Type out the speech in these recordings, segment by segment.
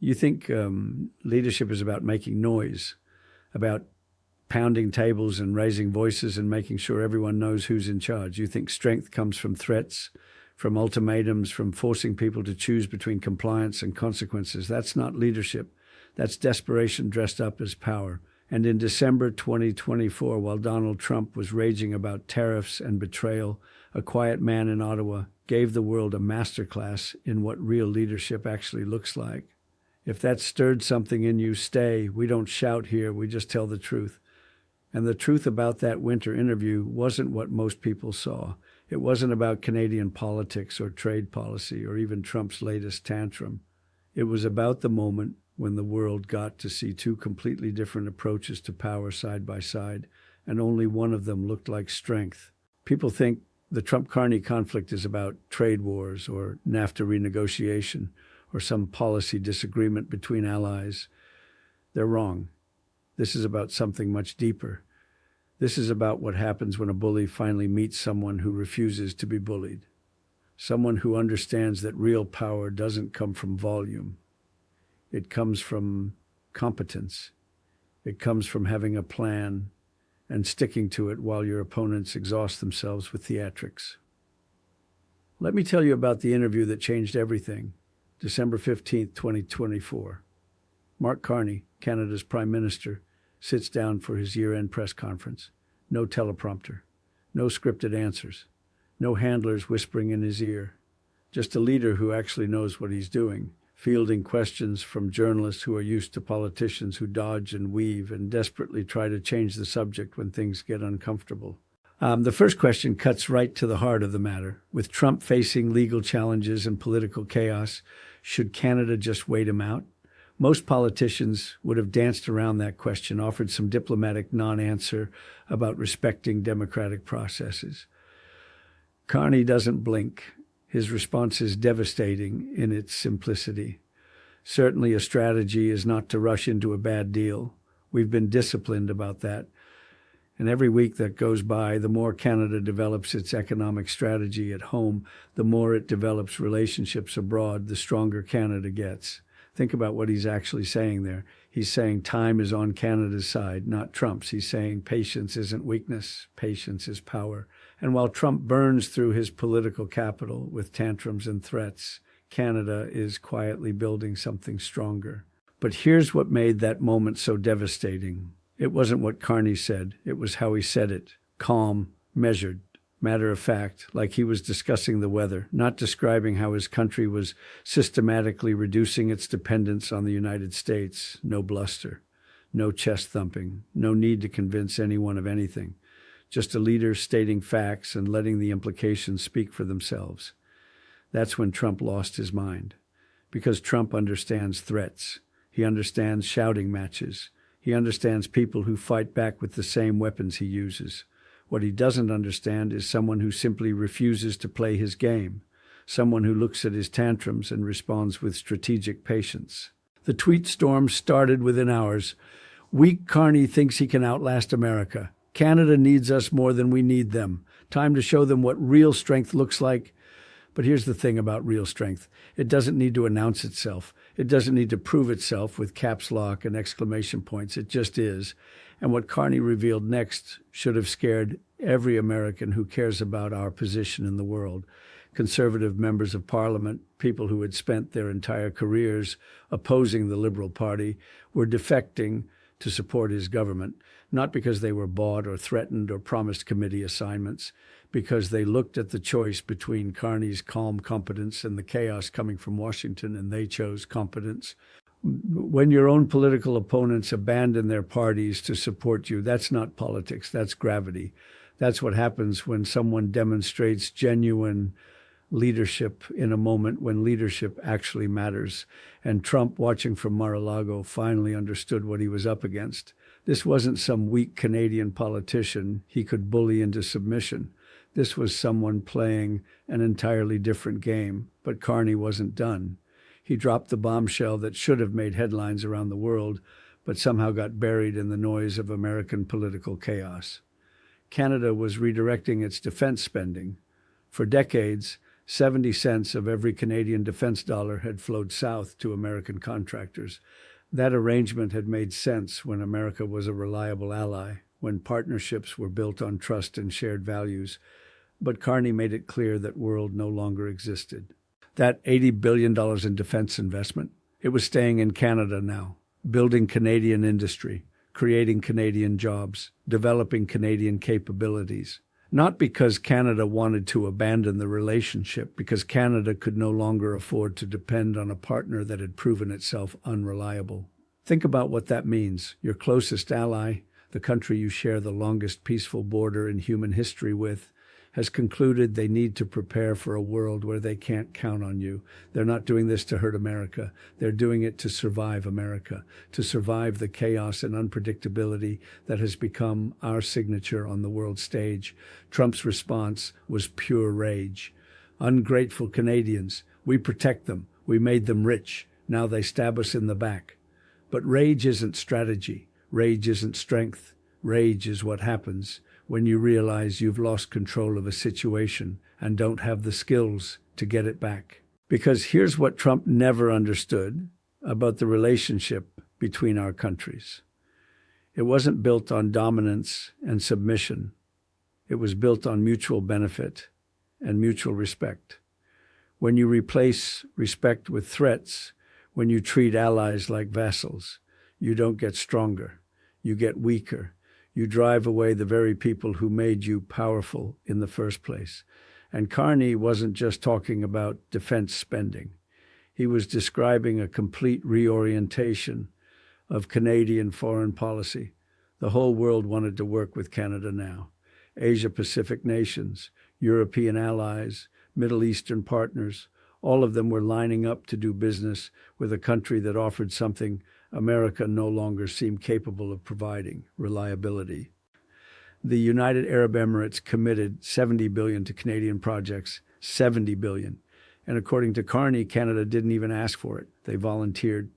You think leadership is about making noise, about pounding tables and raising voices and making sure everyone knows who's in charge. You think strength comes from threats, from ultimatums, from forcing people to choose between compliance and consequences. That's not leadership. That's desperation dressed up as power. And in December 2024, while Donald Trump was raging about tariffs and betrayal, a quiet man in Ottawa gave the world a masterclass in what real leadership actually looks like. If that stirred something in you, stay. We don't shout here, we just tell the truth. And the truth about that winter interview wasn't what most people saw. It wasn't about Canadian politics or trade policy or even Trump's latest tantrum. It was about the moment when the world got to see two completely different approaches to power side by side, and only one of them looked like strength. People think the Trump-Carney conflict is about trade wars or NAFTA renegotiation or some policy disagreement between allies. They're wrong. This is about something much deeper. This is about what happens when a bully finally meets someone who refuses to be bullied. Someone who understands that real power doesn't come from volume. It comes from competence. It comes from having a plan and sticking to it while your opponents exhaust themselves with theatrics. Let me tell you about the interview that changed everything. December 15th, 2024. Mark Carney, Canada's Prime Minister, sits down for his year-end press conference. No teleprompter, no scripted answers, no handlers whispering in his ear. Just a leader who actually knows what he's doing, fielding questions from journalists who are used to politicians who dodge and weave and desperately try to change the subject when things get uncomfortable. The first question cuts right to the heart of the matter. With Trump facing legal challenges and political chaos, should Canada just wait him out? Most politicians would have danced around that question, offered some diplomatic non-answer about respecting democratic processes. Carney doesn't blink. His response is devastating in its simplicity. Certainly a strategy is not to rush into a bad deal. We've been disciplined about that. And every week that goes by, the more Canada develops its economic strategy at home, the more it develops relationships abroad, the stronger Canada gets. Think about what he's actually saying there. He's saying time is on Canada's side, not Trump's. He's saying patience isn't weakness, patience is power. And while Trump burns through his political capital with tantrums and threats, Canada is quietly building something stronger. But here's what made that moment so devastating. It wasn't what Carney said. It was how he said it. Calm, measured, matter of fact, like he was discussing the weather, not describing how his country was systematically reducing its dependence on the United States. No bluster, no chest thumping, no need to convince anyone of anything. Just a leader stating facts and letting the implications speak for themselves. That's when Trump lost his mind. Because Trump understands threats. He understands shouting matches. He understands people who fight back with the same weapons he uses. What he doesn't understand is someone who simply refuses to play his game, someone who looks at his tantrums and responds with strategic patience. The tweet storm started within hours. Weak Carney thinks he can outlast America. Canada needs us more than we need them. Time to show them what real strength looks like. But here's the thing about real strength. It doesn't need to announce itself. It doesn't need to prove itself with caps lock and exclamation points. It just is. And what Carney revealed next should have scared every American who cares about our position in the world. Conservative members of Parliament, people who had spent their entire careers opposing the Liberal Party, were defecting to support his government, not because they were bought or threatened or promised committee assignments, because they looked at the choice between Carney's calm competence and the chaos coming from Washington, and they chose competence. When your own political opponents abandon their parties to support you, that's not politics, that's gravity. That's what happens when someone demonstrates genuine leadership in a moment when leadership actually matters. And Trump, watching from Mar-a-Lago, finally understood what he was up against. This wasn't some weak Canadian politician he could bully into submission. This was someone playing an entirely different game. But Carney wasn't done. He dropped the bombshell that should have made headlines around the world, but somehow got buried in the noise of American political chaos. Canada was redirecting its defense spending. For decades, 70 cents of every Canadian defense dollar had flowed south to American contractors. That arrangement had made sense when America was a reliable ally, when partnerships were built on trust and shared values. But Carney made it clear that world no longer existed. That $80 billion in defense investment, it was staying in Canada now, building Canadian industry, creating Canadian jobs, developing Canadian capabilities. Not because Canada wanted to abandon the relationship, because Canada could no longer afford to depend on a partner that had proven itself unreliable. Think about what that means. Your closest ally, the country you share the longest peaceful border in human history with, has concluded they need to prepare for a world where they can't count on you. They're not doing this to hurt America. They're doing it to survive America, to survive the chaos and unpredictability that has become our signature on the world stage. Trump's response was pure rage. Ungrateful Canadians. We protect them. We made them rich. Now they stab us in the back. But rage isn't strategy. Rage isn't strength. Rage is what happens when you realize you've lost control of a situation and don't have the skills to get it back. Because here's what Trump never understood about the relationship between our countries. It wasn't built on dominance and submission. It was built on mutual benefit and mutual respect. When you replace respect with threats, when you treat allies like vassals, you don't get stronger, you get weaker. You drive away the very people who made you powerful in the first place. And Carney wasn't just talking about defense spending. He was describing a complete reorientation of Canadian foreign policy. The whole world wanted to work with Canada now. Asia-Pacific nations, European allies, Middle Eastern partners, all of them were lining up to do business with a country that offered something America no longer seemed capable of providing: reliability. The United Arab Emirates committed $70 billion to Canadian projects, $70 billion. And according to Carney, Canada didn't even ask for it. They volunteered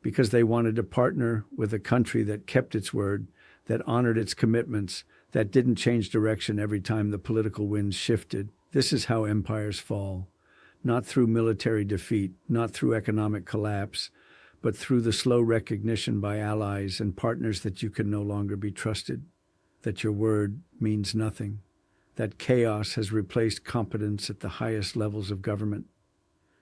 because they wanted to partner with a country that kept its word, that honored its commitments, that didn't change direction every time the political winds shifted. This is how empires fall. Not through military defeat, not through economic collapse, but through the slow recognition by allies and partners that you can no longer be trusted, that your word means nothing, that chaos has replaced competence at the highest levels of government.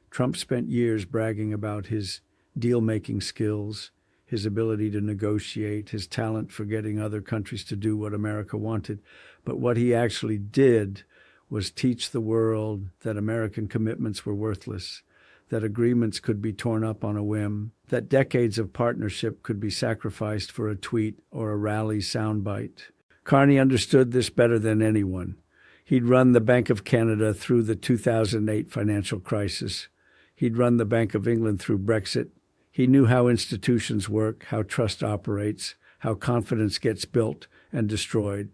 Trump spent years bragging about his deal-making skills, his ability to negotiate, his talent for getting other countries to do what America wanted. But what he actually did was teach the world that American commitments were worthless, that agreements could be torn up on a whim, that decades of partnership could be sacrificed for a tweet or a rally soundbite. Carney understood this better than anyone. He'd run the Bank of Canada through the 2008 financial crisis. He'd run the Bank of England through Brexit. He knew how institutions work, how trust operates, how confidence gets built and destroyed.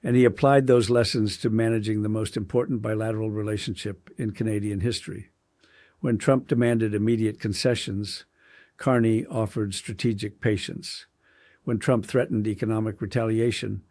And he applied those lessons to managing the most important bilateral relationship in Canadian history. When Trump demanded immediate concessions, Carney offered strategic patience. When Trump threatened economic retaliation,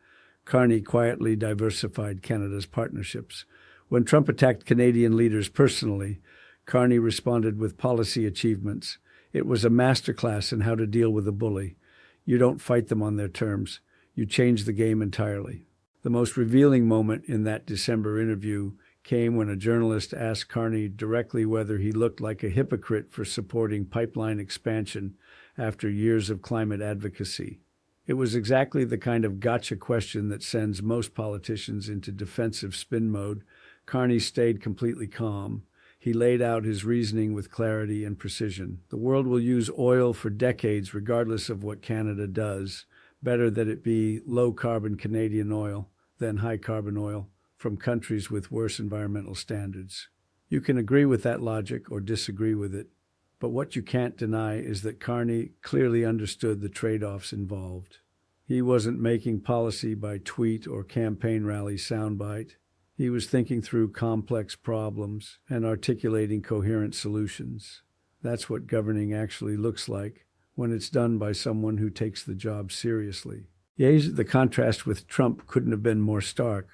Carney quietly diversified Canada's partnerships. When Trump attacked Canadian leaders personally, Carney responded with policy achievements. It was a masterclass in how to deal with a bully. You don't fight them on their terms. You change the game entirely. The most revealing moment in that December interview came when a journalist asked Carney directly whether he looked like a hypocrite for supporting pipeline expansion after years of climate advocacy. It was exactly the kind of gotcha question that sends most politicians into defensive spin mode. Carney stayed completely calm. He laid out his reasoning with clarity and precision. The world will use oil for decades regardless of what Canada does. Better that it be low-carbon Canadian oil than high-carbon oil from countries with worse environmental standards. You can agree with that logic or disagree with it, but what you can't deny is that Carney clearly understood the trade-offs involved. He wasn't making policy by tweet or campaign rally soundbite. He was thinking through complex problems and articulating coherent solutions. That's what governing actually looks like when it's done by someone who takes the job seriously. Yes, the contrast with Trump couldn't have been more stark.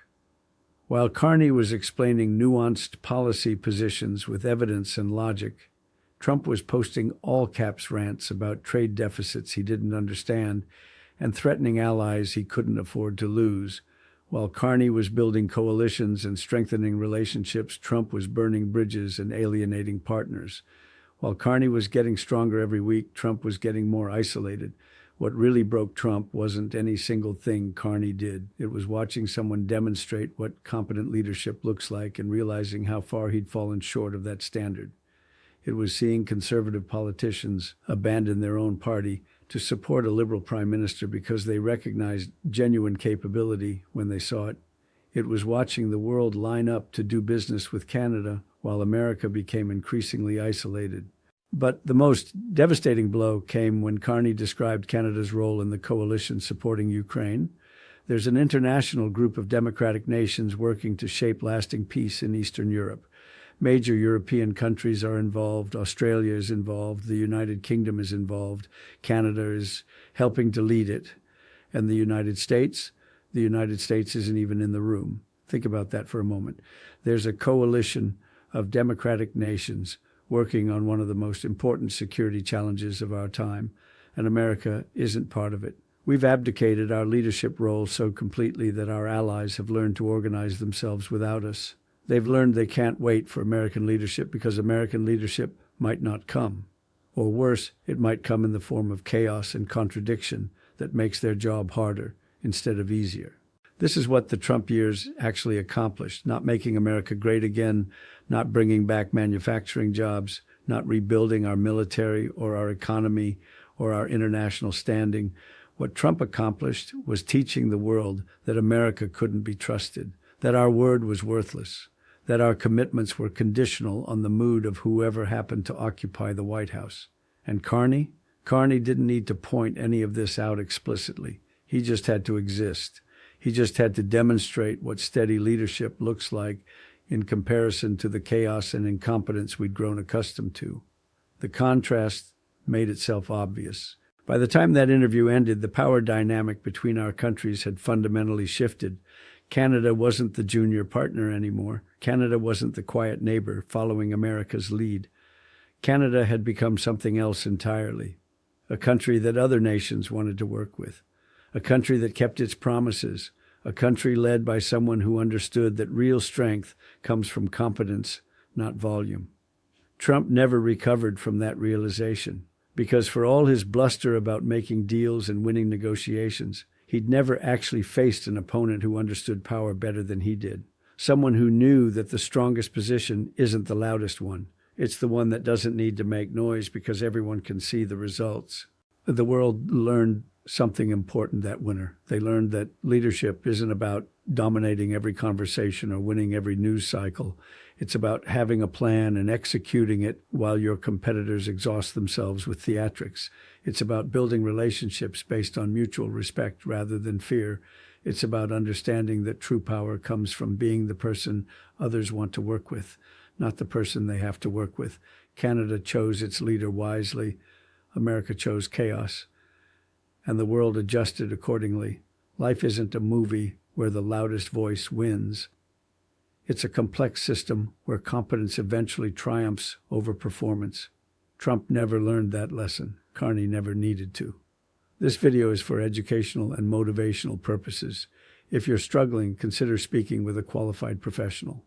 While Carney was explaining nuanced policy positions with evidence and logic, Trump was posting all-caps rants about trade deficits he didn't understand and threatening allies he couldn't afford to lose. While Carney was building coalitions and strengthening relationships, Trump was burning bridges and alienating partners. While Carney was getting stronger every week, Trump was getting more isolated. What really broke Trump wasn't any single thing Carney did. It was watching someone demonstrate what competent leadership looks like and realizing how far he'd fallen short of that standard. It was seeing conservative politicians abandon their own party to support a liberal prime minister because they recognized genuine capability when they saw it. It was watching the world line up to do business with Canada while America became increasingly isolated. But the most devastating blow came when Carney described Canada's role in the coalition supporting Ukraine. There's an international group of democratic nations working to shape lasting peace in Eastern Europe. Major European countries are involved. Australia is involved. The United Kingdom is involved. Canada is helping to lead it. And the United States isn't even in the room. Think about that for a moment. There's a coalition of democratic nations working on one of the most important security challenges of our time, and America isn't part of it. We've abdicated our leadership role so completely that our allies have learned to organize themselves without us. They've learned they can't wait for American leadership because American leadership might not come. Or worse, it might come in the form of chaos and contradiction that makes their job harder instead of easier. This is what the Trump years actually accomplished, not making America great again, not bringing back manufacturing jobs, not rebuilding our military or our economy or our international standing. What Trump accomplished was teaching the world that America couldn't be trusted, that our word was worthless, that our commitments were conditional on the mood of whoever happened to occupy the White House. And Carney didn't need to point any of this out explicitly. He just had to exist. He just had to demonstrate what steady leadership looks like in comparison to the chaos and incompetence we'd grown accustomed to. The contrast made itself obvious. By the time that interview ended, the power dynamic between our countries had fundamentally shifted. Canada wasn't the junior partner anymore. Canada wasn't the quiet neighbor following America's lead. Canada had become something else entirely, a country that other nations wanted to work with, a country that kept its promises, a country led by someone who understood that real strength comes from competence, not volume. Trump never recovered from that realization, because for all his bluster about making deals and winning negotiations, he'd never actually faced an opponent who understood power better than he did. Someone who knew that the strongest position isn't the loudest one. It's the one that doesn't need to make noise because everyone can see the results. The world learned something important that winter. They learned that leadership isn't about dominating every conversation or winning every news cycle. It's about having a plan and executing it while your competitors exhaust themselves with theatrics. It's about building relationships based on mutual respect rather than fear. It's about understanding that true power comes from being the person others want to work with, not the person they have to work with. Canada chose its leader wisely. America chose chaos. And the world adjusted accordingly. Life isn't a movie where the loudest voice wins. It's a complex system where competence eventually triumphs over performance. Trump never learned that lesson. Carney never needed to. This video is for educational and motivational purposes. If you're struggling, consider speaking with a qualified professional.